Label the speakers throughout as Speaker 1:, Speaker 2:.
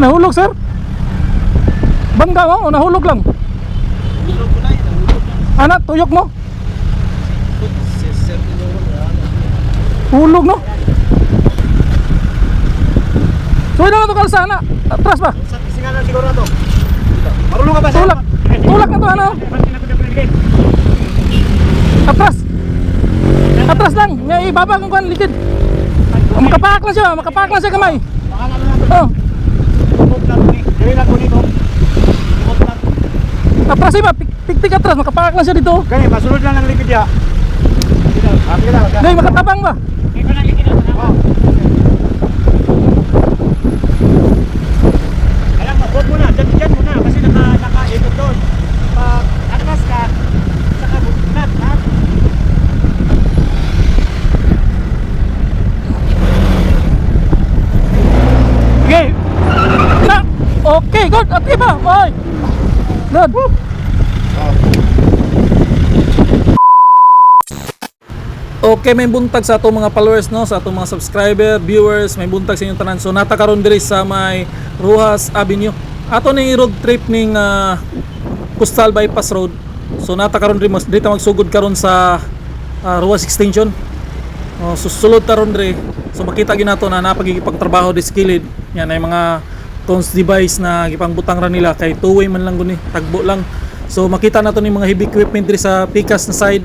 Speaker 1: Nahulog sir? Bangga mo o nahulog lang?
Speaker 2: Nahulog ko na eh, nahulog na.
Speaker 1: Anak, tuyok mo?
Speaker 2: Sir, tinulog na.
Speaker 1: Hulog no? So ina na ito kalsa anak? Atras ba?
Speaker 2: Sa kisinganan siguro na to. Marunong ka ba sir?
Speaker 1: Tulak! Tulak na to ano? Atras! Atras lang! Nga ibaba kung kuhan likid. Makapak lang siya kamay. Oh. Atras iba, tik-tik atras, makapak lang siya dito.
Speaker 2: Gani, masunod lang ng likid ya.
Speaker 1: Hindi, makatabang ba?
Speaker 2: Alam mo, huwag mo na, dyan mo na, kasi naka-ikot doon. Pag atras ka, saka bulat, ha?
Speaker 1: Okay. Na. Okay, good. Okay ba? Oy. Good. Okay, may buntag sa atong mga followers no, sa atong mga subscriber, viewers, may buntag sa inyong tanan. So natakaron diri sa may Rojas Avenue. Ato ni road trip ning Coastal Bypass Road. So natakaron diri dito magsugod karon sa Rojas Extension. Susulod taron diri. So makita gyud nato na napagigipagtrabaho di skilled. Yan ay mga cons device na gipangbutang ra nila kay two-way man lang guni, tagbo lang. So makita nato ni mga heavy equipment diri sa pikas na side.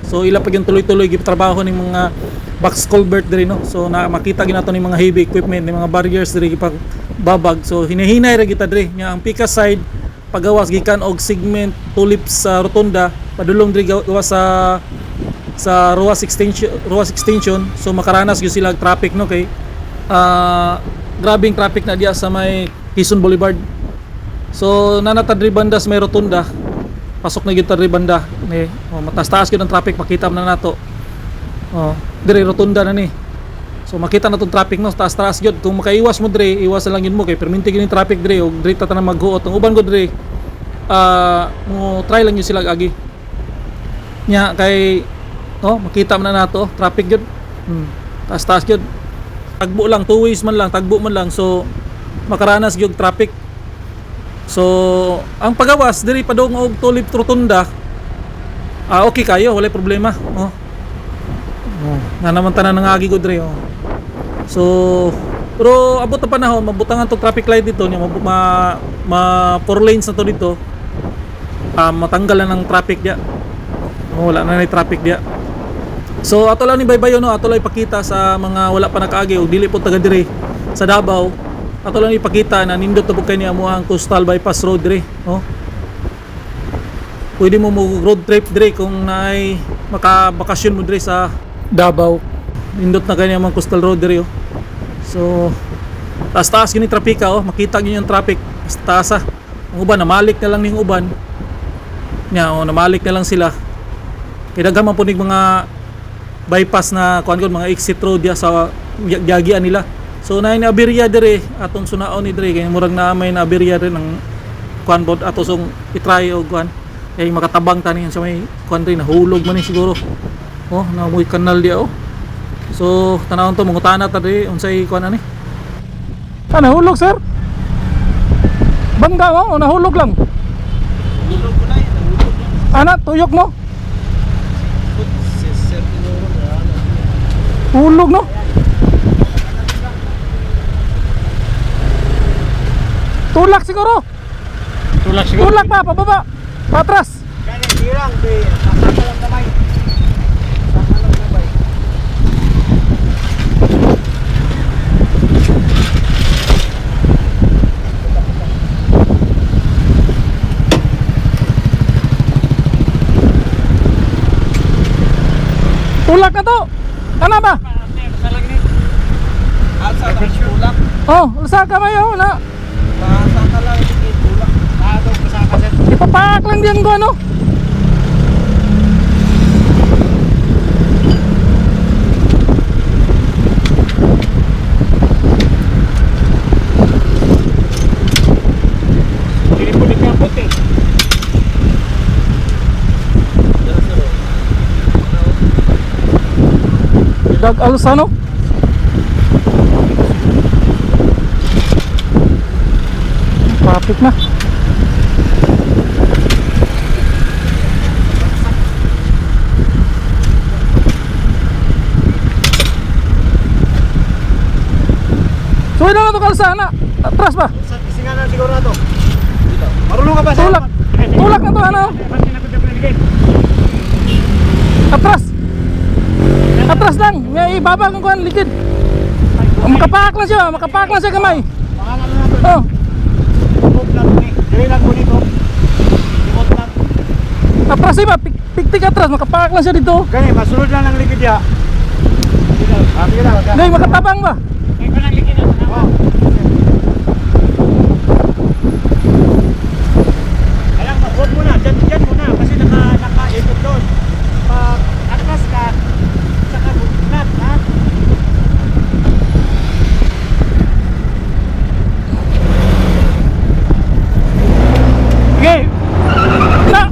Speaker 1: So ila pag yung tuloy-tuloy gitrabaho ning mga box culvert diri no. So na makita gyud nato ni mga heavy equipment, ni mga barriers diri gipagbabag. So hinahinay ra kita diri nya ang pikas side pagawas gikan og segment tulip sa rotunda padulong diri gawas sa Rojas Extension. So makaranas gyud sila traffic no kay grabing traffic na diya sa may Quezon Boulevard. So nanata diri banda sa may rotunda. Pasok na gyud diri banda ni matas-taas gyud ang traffic, makita man na nato. Diri rotunda na ni. So makita na tong traffic no, taas-taas gyud. Kung makaiwas mo diri, iwas lang gyud mo kay perminti gyud yung traffic diri og diri ta na maghuot. Ang uban ko diri mo try lang gyud sila agi. Nya kay makita man na nato traffic gyud. Taas-taas gyud. Tagbo lang, two ways man lang, tagbo man lang. So makaranas gyud traffic. So ang pagawas diri padung og tulip rotunda. Okay kayo, wala problema. Nga naman tanan nangagi ko diri. So pero abot na panahon mabutangan tong traffic light dito nya four lanes na to dito. Matanggal na ng traffic dia. Wala na traffic dia. So ato lang ni baybayon no, ato lang ipakita sa mga wala pa nakaagi og dili po taga diri sa Davao. Ato lang ipakita na nindot tubog kay ni amuhang Coastal Bypass Road diri, Pwede mo road trip diri kung naay makabakasyon mo diri sa Davao. Nindot na kay ni amuhang Coastal Road diri, So taas-taas gini trapika, makita gyud yung traffic. Taas. Ang uban namalik na lang ning uban. Nya namalik na lang sila. Kay daghan man po ning mga bypass na mga exit road ya sa giagian nila. So na aberya dire atong sunaon ni dire kay murag na may aberya rin ang kuan bod ato song i-try og kuan kay makatabang tani sa may kuan rin nahulog man ni siguro. Na moy kanal dia So tanawon to mangutana ta dire unsay kuan ani. Nahulog sir? Bangga mo o nahulog lang?
Speaker 2: Nahulog ko na eh, nahulog na.
Speaker 1: Anak, tuyok mo?
Speaker 2: Sir, tinulog na.
Speaker 1: Hulog no? Tulak siguro. Tulak pa, pababa. Patras.
Speaker 2: Gani, hirang, saka lang kamay. Saka lang kamay.
Speaker 1: Tulak na to. Kana ba?
Speaker 2: Alsa lang tulak.
Speaker 1: Usa ka mayo na.
Speaker 2: Saka lang tulak. Daw kasaka sir.
Speaker 1: Ipapak lang diyan ko ano.
Speaker 2: Dili ka puti.
Speaker 1: Dag alsa no? traffic na. So ina na to kalsana. Atras ba?
Speaker 2: Sa isinganan siguro na to. Dito. Marunong ka ba sa
Speaker 1: Tulak. Tulak na to ano? Atras. Atras lang. May ibaba kung kuhan likid. Makapak lang siya, makapak lang siya kamay.
Speaker 2: Pangalan na to.
Speaker 1: Oh.
Speaker 2: Remote lang ni. Dili lang ko dito. Remote lang.
Speaker 1: Atras siya, piktik atras, makapak lang siya dito.
Speaker 2: Gani, masunod lang ng likid ya. Dito. Sige lang.
Speaker 1: Ngay makatabang ba?
Speaker 2: Ay ko lang likid na. Oh. Alam mo, huwag muna. Diyan muna. Kasi naka-ikot doon. Pag atras ka, saka bulat, ha?
Speaker 1: Okay. Na.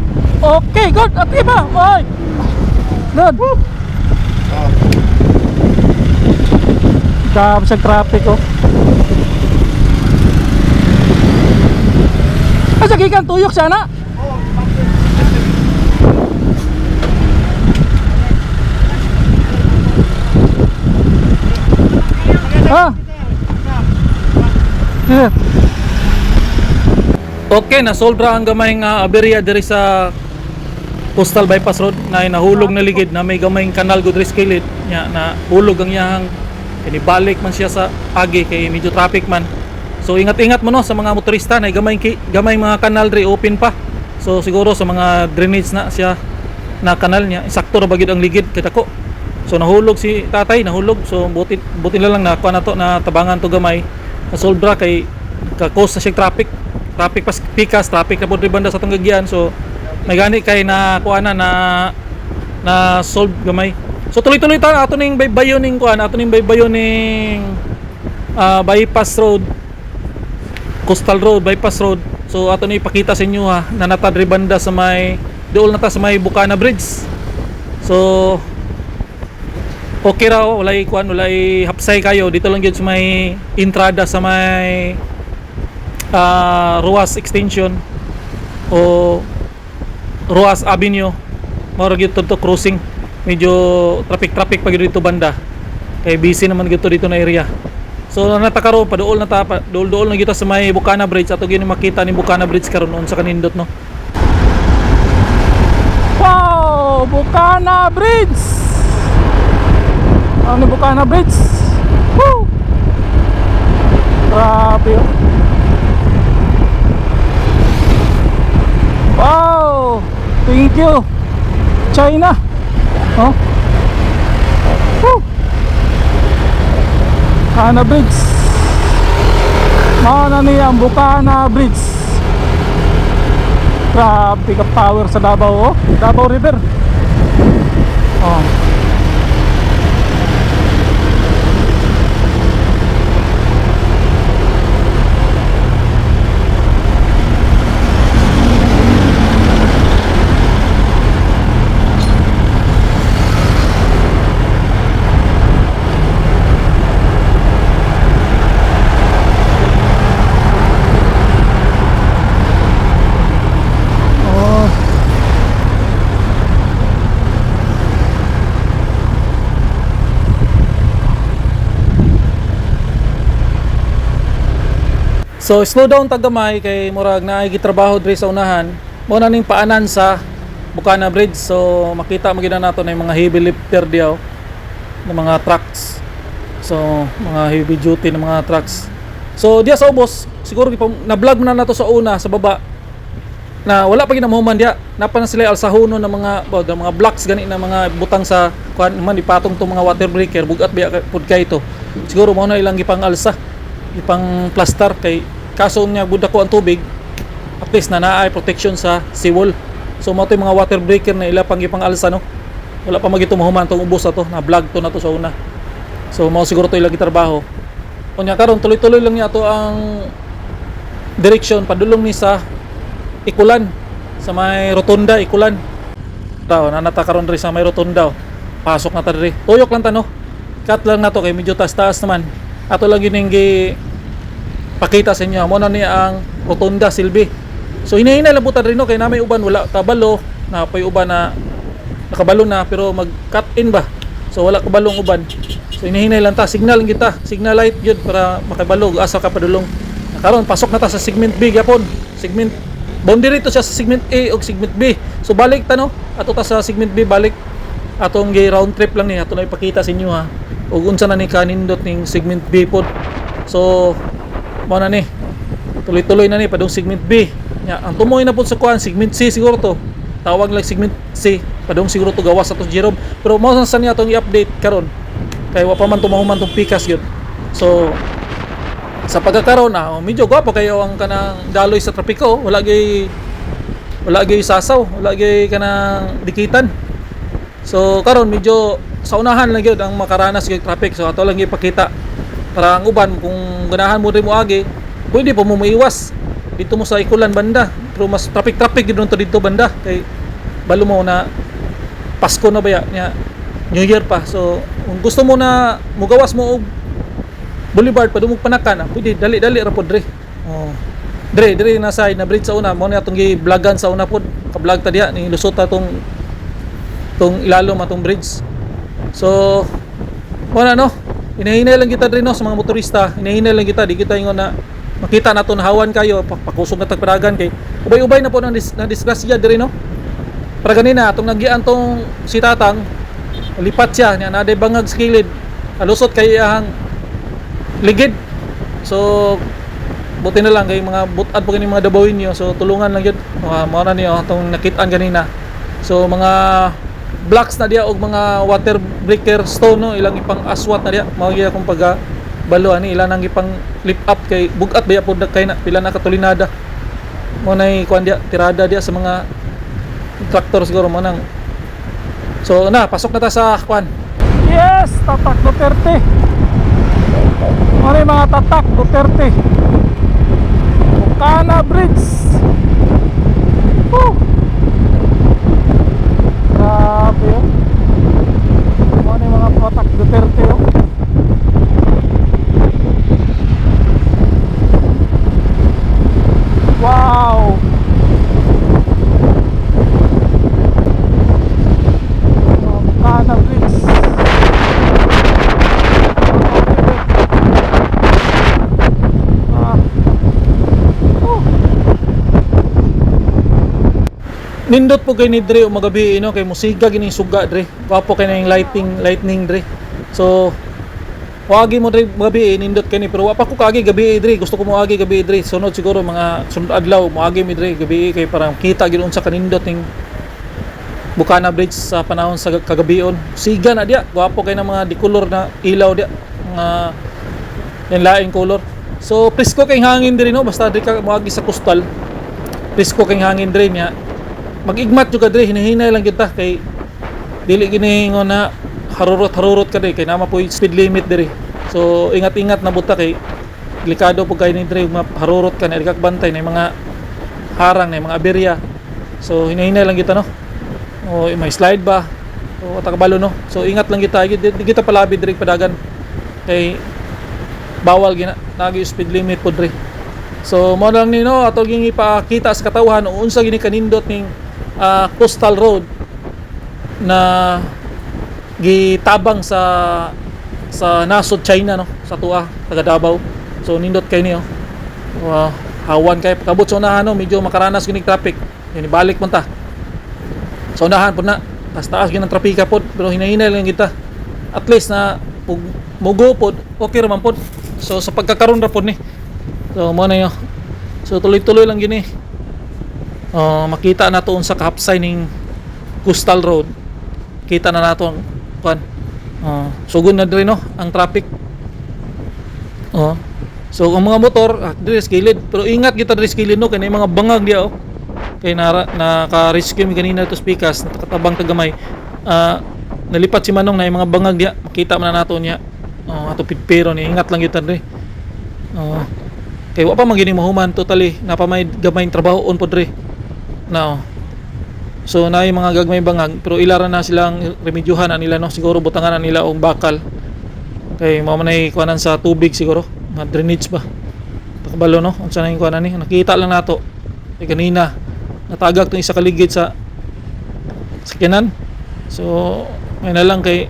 Speaker 1: Okay, good. Ati ba? Oy. Good. Grabe sa traffic oh. Ay, sa gikan tuyok siya na. Ha? Yeah. Okay, nasolbra ang gamay nga aberya diri sa Coastal Bypass Road na nahulog na ligid na may gamay kanal gud diri sa kilid nya na hulog ang iyang inibalik man siya sa agi kay medyo traffic man. So ingat-ingat mo no sa mga motorista na gamay mga kanal diri open pa. So siguro sa mga drainage na siya na kanal niya sakto ra bagid ang ligid kay dako. So nahulog si tatay, nahulog. So buti na lang na kuha na to na tabangan to gamay. Nasolbra kay ka-cause na siya traffic pas pikas, traffic na po banda sa tanggagyan. So may gani kay na kuha na solve gamay. So tuloy-tuloy ta ato ning baybayon ning kuha, ato ning baybayon ning bypass road, coastal road, bypass road. So ato ni ipakita sa inyo ha na natadri banda sa may dool na ta sa may Bukana Bridge. So okay raw, walay kuan, walay hapsay kayo dito lang gyud sa may entrada sa may Ruas Extension o Ruas Avenue. Mao gyud to crossing. Medyo traffic pa gyud dito banda. Kay busy naman gyud dito na area. So natakaro pa dool na ta, dool na gyud sa may Bukana Bridge. Ato gyud makita ni Bukana Bridge karon sa kanindot no. Wow, Bukana Bridge. Ano Bukana Bridge? Woo! Grabe oh. Wow! Thank you China. Oh. Woo! Bukana Bridge. Mana ni ang Bukana Bridge. Grabe ka power sa Davao oh. Davao River. Oh. So slow down tagamay kay murag na gitrabaho diri sa unahan. Mo na ning paanan sa Bukana Bridge. So makita magina nato na yung mga heavy lifter diaw ng mga trucks. So mga heavy duty ng mga trucks. So diya sa ubos siguro na-vlog na nato sa una sa baba na wala pa ginamuman diya. Napa na sila alsahono ng mga blocks gani na mga butang sa kuan man ipatong to mga water breaker bugat biya pud kay ito. Siguro mo na ilang gipang alsa, ipang plaster kay kaso niya buda ko ang tubig at least na naay protection sa seawall. So mo to yung mga water breaker na ila pang ipang alsa no. Wala pa magito mahuman tong ubos ato na vlog to na to sa una. So mao siguro to ilang gitrabaho. Unya karon tuloy-tuloy lang niya to ang direction padulong ni sa Ikulan sa may rotunda Ikulan. Taw nanata karon diri sa may rotunda. Pasok na ta diri. Tuyok lang ta no. Cut lang na to kay medyo taas-taas naman. Ato lang yun yung pakita sa inyo mo na niya ang rotunda silbi. So hinahinay lang buta rin no kay namay uban wala kabalo na pay uban na nakabalo na pero mag cut in ba. So wala kabalong uban. So hinahinay lang ta signal lang kita, signal light gyud para makabalo asa ka padulong. Karon pasok na ta sa segment B gyapon. Segment boundary to siya sa segment A ug segment B. So balik ta no ato ta sa segment B balik atong gi round trip lang ni ato na ipakita sa inyo ha. Ug unsa na ni kanindot ning segment B pod. So mao na ni tuloy-tuloy na ni padung segment B. Ya, ang tumoy na pod sa kuan segment C siguro to. Tawag lang segment C. Padung siguro to gawas ato Jerome. Pero mao sa niya atong i-update karon. Kay wa pa man tumahuman tong pikas gyud. So sa pagkakaroon na medyo gwapo kayo ang kanang daloy sa trapiko, wala gay sasaw, wala gay kanang dikitan. So karon medyo sa unahan lang gyud ang makaranas gyud traffic. So ato lang ipakita para ang uban kung ganahan mo rin mo agi, pwede po mo maiwas dito mo sa Ikulan banda. Pero mas traffic gyud to dito banda kay balo mo na Pasko na ba ya New Year pa. So kung gusto mo na mugawas mo og Boulevard pa dumog panakan, pwede dali ra pod dre. Oh. Dre na side na bridge sa una, mo ni atong gi-vlogan sa una pod. Ka-vlog ta diha ni lusot ta tong ilalom atong bridge. So wala no. Hinahinay lang kita dre no sa mga motorista. Hinahinay lang kita di kita ingon na makita naton hawan kayo pakusog na tagpadagan kay ubay-ubay na po na disgrasya dre no. Para ganina atong nagian tong si Tatang lipat siya niya na bangag sa kilid. Alusot kay ahang ligid. So buti na lang kay mga butad po kini mga dabawin niyo. So tulungan lang gyud. Mao na niyo atong nakitaan ganina. So mga blocks na diya og mga water breaker stone no ilang ipang aswat na diya. Mao gyud akong pag balo ani ilang nang ipang lift up kay bugat baya pod kay na pila na katulinada. Mo nay kuan diya tirada diya sa mga traktor siguro mo nang. So na pasok na ta sa kuan. Yes, tatak Duterte. Ano yung mga tatak Duterte Bukana Bridge. Grabe yun. Ano yung mga tatak Duterte yun. Wow. Bukana Bridge. Nindot po kay ni Dre o magabi no kay musiga gining suga Dre. Wapo kay ning lightning Dre. So wagi mo Dre magabi nindot kay ni pero wa pa ko kagi gabi Dre. Gusto ko mo agi gabi Dre. Sunod siguro mga sunod adlaw mo agi mi Dre gabi kay parang kita gid unsa kanindot ning Bukana Bridge sa panahon sa kagabion. Siga na dia. Wapo kay na mga dikolor na ilaw dia. Mga yan laing color. So presko kay hangin Dre no basta Dre ka mo agi sa coastal. Presko kay hangin Dre niya. Mag-igmat juga Dre, hinahinay lang kita kay dili gini ngo na harurot ka Dre kay nama po speed limit Dre. So ingat-ingat na buta kay delikado po kay ni Dre harurot ka na ikak bantay na mga harang na mga aberya. So hinahinay lang kita no. O may slide ba? O takabalo no. So ingat lang kita, di kita palabi Dre padagan kay bawal gina nagi speed limit po Dre. So mo lang ni no ato ging ipakita sa katawhan unsa gini kanindot ning coastal road na gitabang sa nasod China no sa tuwa taga Davao. So nindot kay niyo hawan kay pakabot sa unahan no medyo makaranas gini traffic yani balik man ta sa unahan pud na taas gini ang trapika pod pero hinahinay lang kita at least na mugo pod okay ra man pod. So sa pagkakaroon ra pod ni so mo na yo so tuloy-tuloy lang gini. Makita na to sa kahapsay ning coastal road. Kita na nato ang kuan. Sugod na dire no ang traffic. So ang mga motor dire sa gilid pero ingat kita dire sa gilid no kay may mga bangag diya kay naka-rescue mi kanina to speakers nakatabang tagamay. Nalipat si Manong na yung mga bangag diya. Makita man na nato niya. Ato pidpero ni ingat lang kita dire. Kay wa pa man gini mahuman totally napamay gamay trabaho on pod dire. Now, so na yung mga gagmay bangag pero ilaran na silang remedyuhan na nila no siguro butangan na nila og bakal kay mao man ay kuanan sa tubig siguro mga drainage ba Pakabalo no, unsa na yung kuan ani, nakita lang nato kay kanina natagak tong isa ka ligid sa sakyanan. So may na lang kay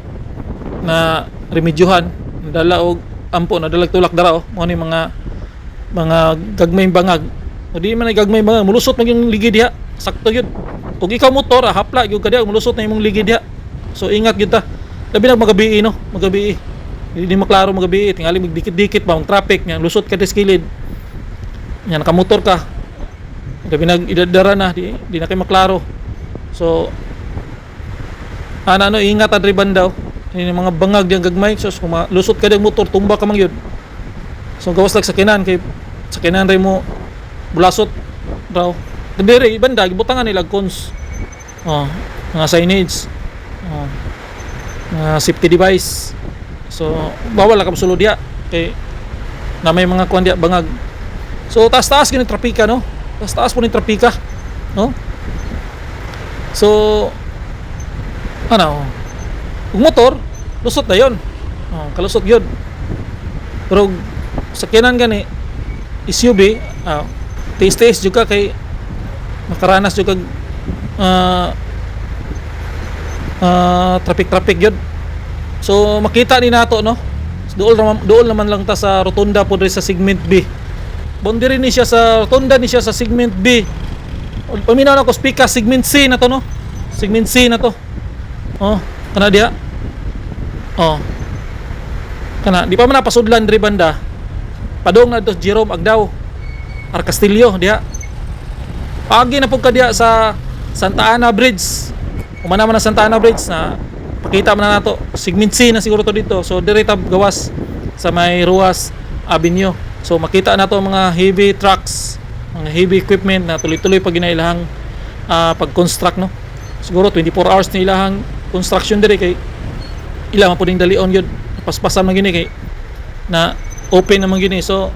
Speaker 1: na remedyohan, nadala og ampo, nadalag tulak dara oh, mo ni mga gagmayng bangag. O di man ay gagmayng bangag, mulusot man yung ligid diha. Sakto yun. Kung ikaw motor, hapla gyud ka diha, mulusot na imong ligid diha. So ingat gyud ta. Labi na magabi no, magabi. Hindi maklaro magabi, tingali magdikit-dikit ba ang traffic nya, lusot ka sa kilid. Nya nakamotor ka. Labi nag idadara na, di na kay maklaro. So ano ingat adriban daw. Ini mga bangag diyan gagmay, so kung lusot ka diyang motor, tumba ka man yun. So gawas lang sakinan kay sakinan rin mo bulasot raw. Kadiri banda gibutangan nila cons. Oh, mga signage. Oh. Mga safety device. So bawal ka sulod diya kay na may mga kuan diya bangag. So taas-taas gini trapika no. Taas-taas po ni trapika, no? So ano, kung motor, lusot na yun. Oh, kalusot yun. Pero sakyanan gani SUV, taste juga kay makaranas juga traffic yun. So makita ni nato no. Dool naman lang ta sa rotunda po sa segment B. Boundary ni siya sa rotunda ni siya sa segment B. Paminaw na ko speaker segment C na to no. Segment C na to. Oh, kana dia. Oh. Kana di pa man napasudlan diri banda. Padong na dos Jerome Agdao. Arcastillo dia. Pagi na pud ka dia sa Santa Ana Bridge. Umana man na Santa Ana Bridge na pakita man na nato. Segment C na siguro to dito. So diri tab gawas sa may Ruas Avenue. So makita na to mga heavy trucks, mga heavy equipment na tuloy-tuloy pag ginailang pag-construct no. Siguro 24 hours na ilahang construction diri kay ila man puding dalion yun, paspasan man gini kay na open naman gini. So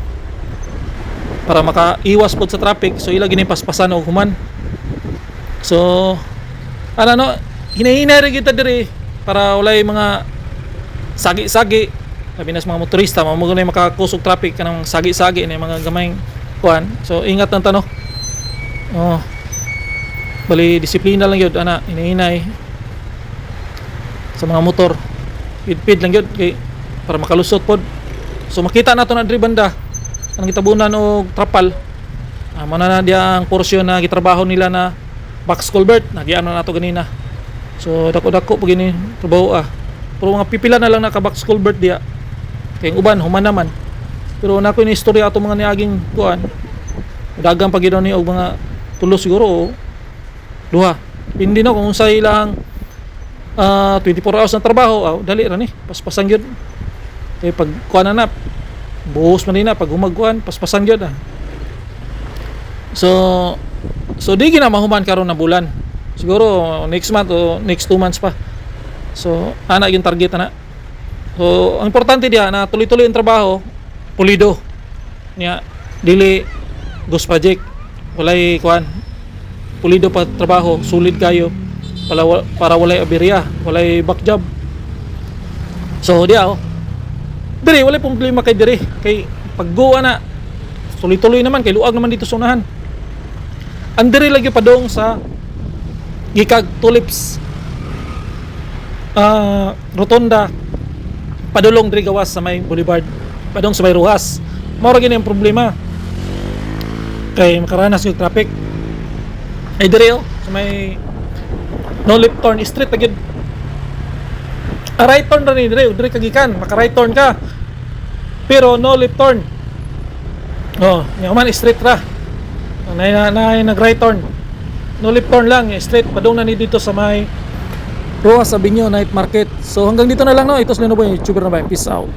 Speaker 1: para makaiwas pod sa traffic, so ila gini paspasan og human. So ano hinahinay rin kita diri para walay mga sagi-sagi, labi na sa mga motorista mao mo makakusog traffic kanang sagi-sagi ni mga gamayng kuan. So ingat lang ta no. Oh, bali disiplina lang yun ana, hinahinay sa mga motor, pid lang yun kay para makalusot pod. So makita nato na diri banda ang gitabunan og trapal, mana na dia ang porsyon na gitrabaho nila na box culvert na giano nato ganina. So dako-dako po gini trabaho pero mga pipila na lang naka box culvert dia kay uban human naman. Pero nako ni istorya ato mga niaging kuan dagang pag ni og mga tulo siguro o duha, hindi no kung unsay ilang 24 hours na trabaho, dali ra ni paspasan gyud kay pag kuan na buhos man na pag humagkuan paspasan gyud so di gina mahuman karon na bulan, siguro next month o next 2 months pa. So ana yung target na. So ang importante diha na tuloy-tuloy ang trabaho, pulido niya, dili ghost project, walay kuan, pulido pa trabaho, sulit kayo para walay aberya, walay back job. So diya diri walay problema kay diri kay pagguwa na tuloy-tuloy naman kay luag naman dito sa unahan. Ang diri lagi padong sa gikag tulips rotonda padulong diri gawas sa may boulevard, padong sa may Ruas. Mao ra gini ang problema kay makaranas yung traffic ay diri sa may no left turn straight agad. Right turn ra ni dire kagikan, maka right turn ka. Pero no left turn. Oh, nya man straight ra. Na nag right turn. No left turn lang, straight padung na ni dito sa may Ruas Avenue Night Market. So hanggang dito na lang no. Ito si Linoboy, YouTuber na ba? Peace out.